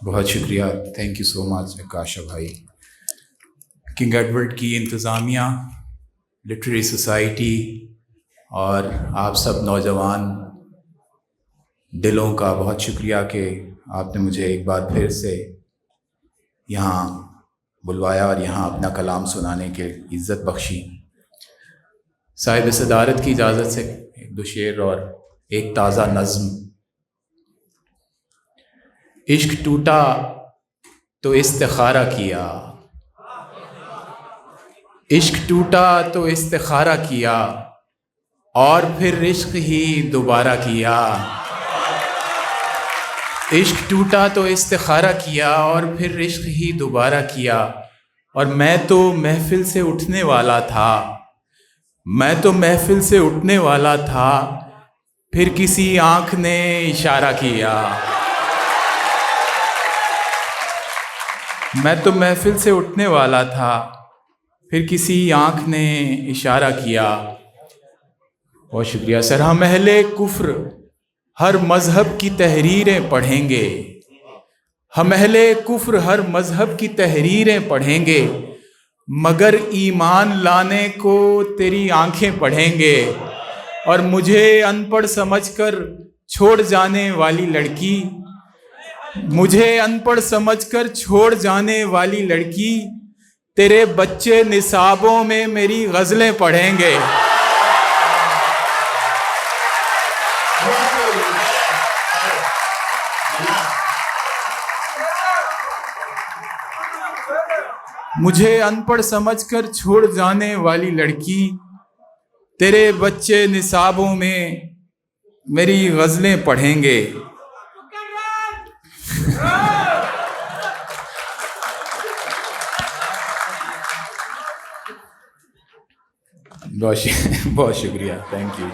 बहुत शुक्रिया, thank you so much काशा भाई। किंग एडवर्ड की इंतज़ामिया, लिटरेरी सोसाइटी और आप सब नौजवान दिलों का बहुत शुक्रिया कि आपने मुझे एक बार फिर से यहाँ बुलवाया और यहाँ अपना कलाम सुनाने की इज़्ज़त बख्शी। साहिब सदारत की इजाज़त से एक दो शेर और एक ताज़ा नज़्म। इश्क टूटा तो इस्तिखारा किया, इश्क टूटा तो इस्तिखारा किया और फिर इश्क ही दोबारा किया। इश्क टूटा तो इस्तिखारा किया और फिर इश्क ही दोबारा किया। और मैं तो महफिल से उठने वाला था, मैं तो महफिल से उठने वाला था, फिर किसी आँख ने इशारा किया। मैं तो महफिल से उठने वाला था, फिर किसी आँख ने इशारा किया। बहुत शुक्रिया सर। हम अहले कुफ्र हर मज़हब की तहरीरें पढ़ेंगे, हम अहले कुफ्र हर मज़हब की तहरीरें पढ़ेंगे, मगर ईमान लाने को तेरी आंखें पढ़ेंगे। और मुझे अनपढ़ समझकर छोड़ जाने वाली लड़की, मुझे अनपढ़ समझकर छोड़ जाने वाली लड़की, तेरे बच्चे निसाबों में मेरी गज़लें पढ़ेंगे। मुझे अनपढ़ समझकर छोड़ जाने वाली लड़की, तेरे बच्चे निसाबों में मेरी गज़लें पढ़ेंगे। बहुत शुक्रिया, thank you,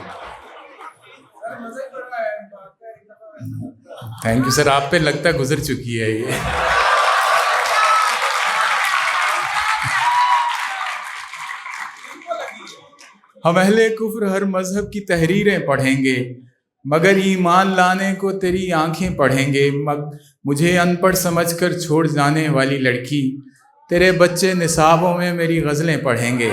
thank you sir. आप पे लगता है गुजर चुकी है ये। हम अहले कुफ्र हर मज़हब की तहरीरें पढ़ेंगे, मगर ईमान लाने को तेरी आंखें पढ़ेंगे। मुझे अनपढ़ समझकर छोड़ जाने वाली लड़की, तेरे बच्चे निसाबों में मेरी गज़लें पढ़ेंगे।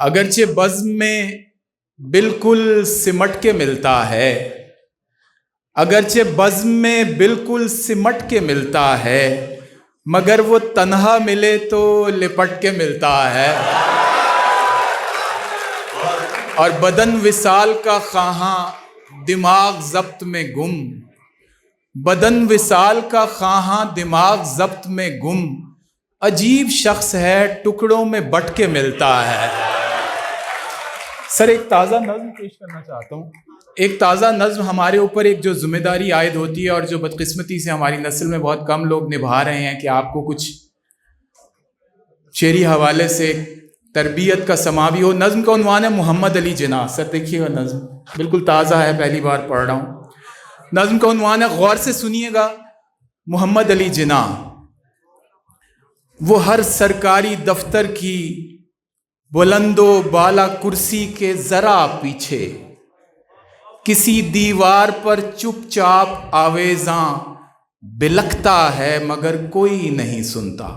अगरचे बज़्म में बिल्कुल सिमट के मिलता है, अगरचे बज़्म में बिल्कुल सिमट के मिलता है, मगर वो तन्हा मिले तो लिपट के मिलता है। और बदन विसाल का ख़्वाहां दिमाग ज़ब्त में गुम, बदन विसाल का ख़्वाहां दिमाग ज़ब्त में गुम, अजीब शख्स है टुकड़ों में बट के मिलता है। सर एक ताज़ा नज़्म पेश करना चाहता हूँ। एक ताज़ा नज़्म हमारे ऊपर एक जो जिम्मेदारी आयद होती है और जो बदकिस्मती से हमारी नस्ल में बहुत कम लोग निभा रहे हैं कि आपको कुछ शेरी हवाले से तरबियत का समा भी हो। नज़्म का उन्वान है मोहम्मद अली जिन्ना। सर देखिएगा, नज़्म बिल्कुल ताज़ा है, पहली बार पढ़ रहा हूँ। नज़्म का उन्वान है, गौर से सुनिएगा। मोहम्मद अली जिन्ना। वो हर सरकारी दफ्तर की बुलंदो बाला कुर्सी के जरा पीछे, किसी दीवार पर चुपचाप आवेज़ां बिलखता है मगर कोई नहीं सुनता।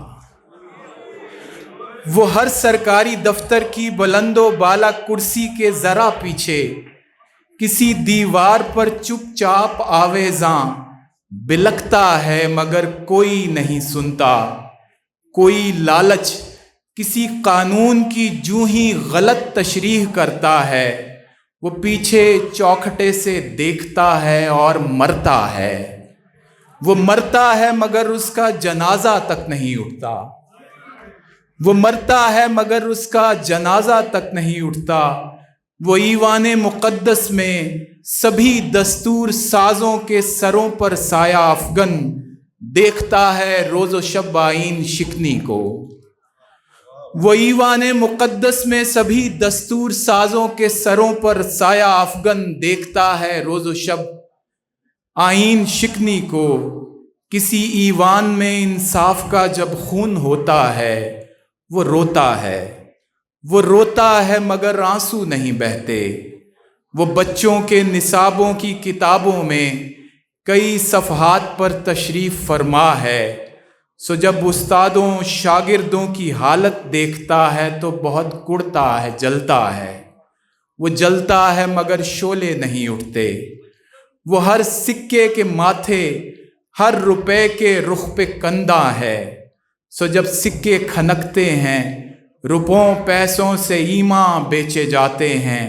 वो हर सरकारी दफ्तर की बुलंदो बाला कुर्सी के जरा पीछे, किसी दीवार पर चुपचाप आवेज़ां बिलखता है मगर कोई नहीं सुनता। कोई लालच किसी कानून की जूं ही गलत तशरीह करता है, वो पीछे चौखटे से देखता है और मरता है। वो मरता है मगर उसका जनाजा तक नहीं उठता, वो मरता है मगर उसका जनाजा तक नहीं उठता। वो ईवाने मुक़द्दस में सभी दस्तूर साजों के सरों पर साया अफगन देखता है रोज़ो शब आईन शिकनी को। वो ईवाने मुक़द्दस में सभी दस्तूर साजों के सरों पर साया अफगन देखता है रोज़ो शब आईन शिकनी को। किसी ईवान में इंसाफ का जब खून होता है, वो रोता है, वो रोता है मगर आंसू नहीं बहते। वो बच्चों के निसाबों की किताबों में कई सफ़हात पर तशरीफ़ फरमा है। सो जब उस्तादों शागिर्दों की हालत देखता है तो बहुत कुड़ता है, जलता है। वो जलता है मगर शोले नहीं उठते। वो हर सिक्के के माथे, हर रुपए के रुख पे कंधा है। सो जब सिक्के खनकते हैं, रुपयों पैसों से ईमान बेचे जाते हैं।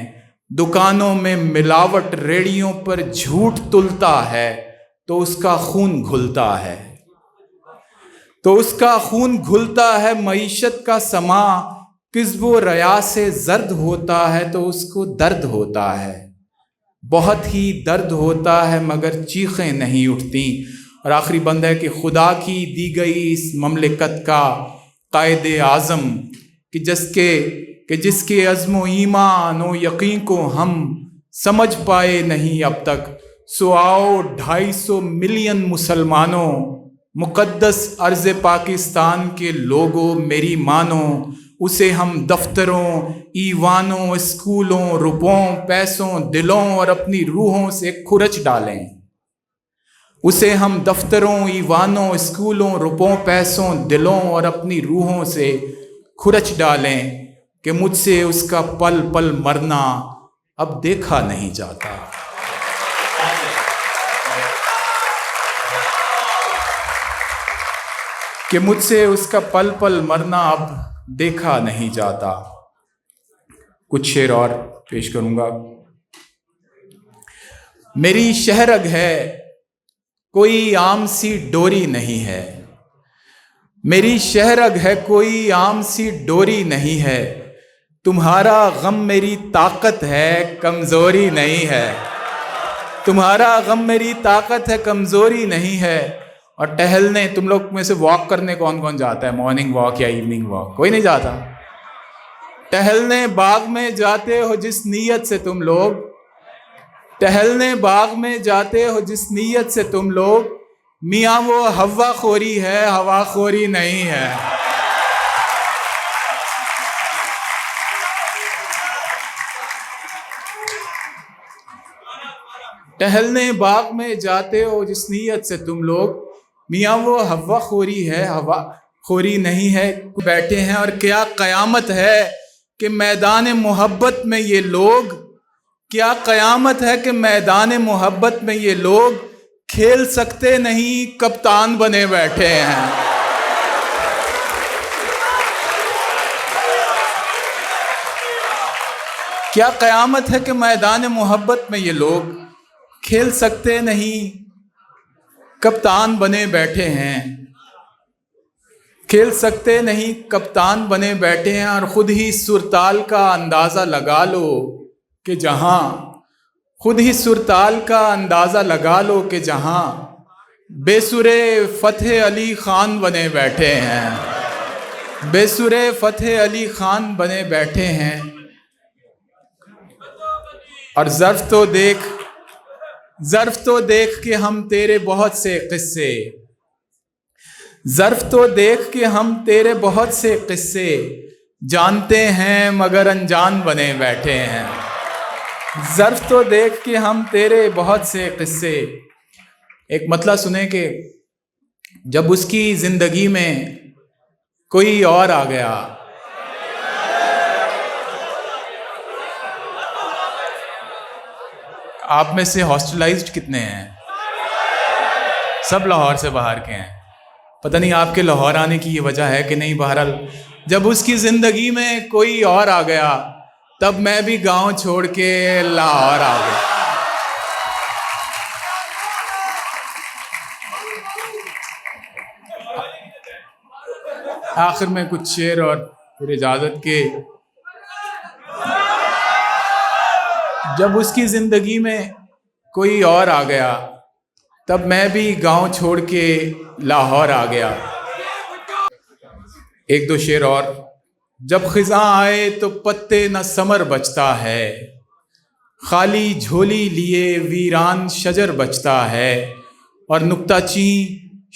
दुकानों में मिलावट, रेड़ियों पर झूठ तुलता है, तो उसका खून घुलता है। तो उसका खून घुलता है। मईशत का समा किस्ब व रया से जर्द होता है, तो उसको दर्द होता है। बहुत ही दर्द होता है मगर चीखें नहीं उठती। और आखिरी बंद है कि खुदा की दी गई इस ममलिकत का कायदे आज़म कि जिसके अज़्म ईमान व यकीन को हम समझ पाए नहीं अब तक। सो आओ 250 मिलियन मुसलमानों, मुक़द्दस अर्ज़ पाकिस्तान के लोगों मेरी मानो। उसे हम दफ्तरों, ईवानों, स्कूलों, रुपयों, पैसों, दिलों और अपनी रूहों से खुरच डालें। उसे हम दफ्तरों, ईवानों, स्कूलों, रुपयों, पैसों, दिलों और अपनी रूहों से खुरच डालें कि मुझसे उसका पल पल मरना अब देखा नहीं जाता। कि मुझसे उसका पल पल मरना अब देखा नहीं जाता। कुछ शेर और पेश करूंगा। मेरी शहरग है कोई आम सी डोरी नहीं है। मेरी शहरग है कोई आम सी डोरी नहीं है। तुम्हारा गम मेरी ताकत है, कमजोरी नहीं है। तुम्हारा गम मेरी ताकत है, कमजोरी नहीं है। और टहलने, तुम लोग में से वॉक करने कौन कौन जाता है? मॉर्निंग वॉक या इवनिंग वॉक? कोई नहीं जाता। टहलने बाग में जाते हो जिस नीयत से तुम लोग, टहलने बाग में जाते हो जिस नीयत से तुम लोग, मियाँ वो हवा खोरी है, हवा खोरी नहीं है। टहलने बाग में जाते हो जिस नीयत से तुम लोग, मियाँ वो हवा खोरी है, हवा खोरी नहीं है। बैठे हैं और क्या क़यामत है कि मैदान मोहब्बत में ये लोग, क्या क़यामत है कि मैदान मोहब्बत में ये लोग खेल सकते नहीं, कप्तान बने बैठे हैं। क्या क़यामत है कि मैदान मोहब्बत में ये लोग खेल सकते नहीं, कप्तान बने बैठे हैं। खेल सकते नहीं, कप्तान बने बैठे हैं। और ख़ुद ही सुरताल का अंदाज़ा लगा लो कि जहाँ, खुद ही सुरताल का अंदाज़ा लगा लो कि जहाँ बेसुरे फ़तेह अली ख़ान बने बैठे हैं। बेसुरे फ़तेह अली ख़ान बने बैठे हैं। और ज़र्फ़ तो देख के हम तेरे बहुत से क़िस्से, ज़र्फ़ तो देख के हम तेरे बहुत से क़िस्से जानते हैं मगर अनजान बने बैठे हैं। ज़र्फ़ तो देख के हम तेरे बहुत से क़िस्से। एक मतला सुने कि जब उसकी ज़िंदगी में कोई और आ गया, आप में से हॉस्टलाइज्ड कितने हैं? सब लाहौर से बाहर के हैं। पता नहीं आपके लाहौर आने की ये वजह है कि नहीं। बहरहाल जब उसकी ज़िंदगी में कोई और आ गया, तब मैं भी गांव छोड़ के लाहौर आ गया। आखिर में कुछ शेर और फिर इजाज़त के। जब उसकी ज़िंदगी में कोई और आ गया, तब मैं भी गांव छोड़ के लाहौर आ गया। एक दो शेर और। जब ख़िज़ां आए तो पत्ते न समर बचता है, खाली झोली लिए वीरान शजर बचता है। और नुक्ताची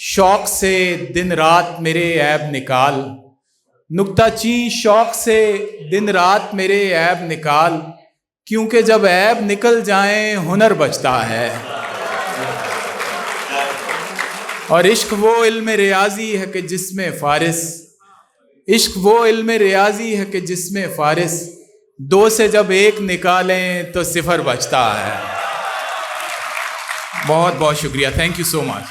शौक़ से दिन रात मेरे ऐब निकाल, नुक्ताची शौक़ से दिन रात मेरे ऐब निकाल। क्योंकि जब ऐब निकल जाएं हुनर बचता है। और इश्क वो इल्म रियाजी है कि जिसमें फारिस, इश्क वो इल्म रियाजी है कि जिसमें फारिस 2 से जब 1 निकालें तो 0 बचता है। बहुत बहुत शुक्रिया, थैंक यू सो मच।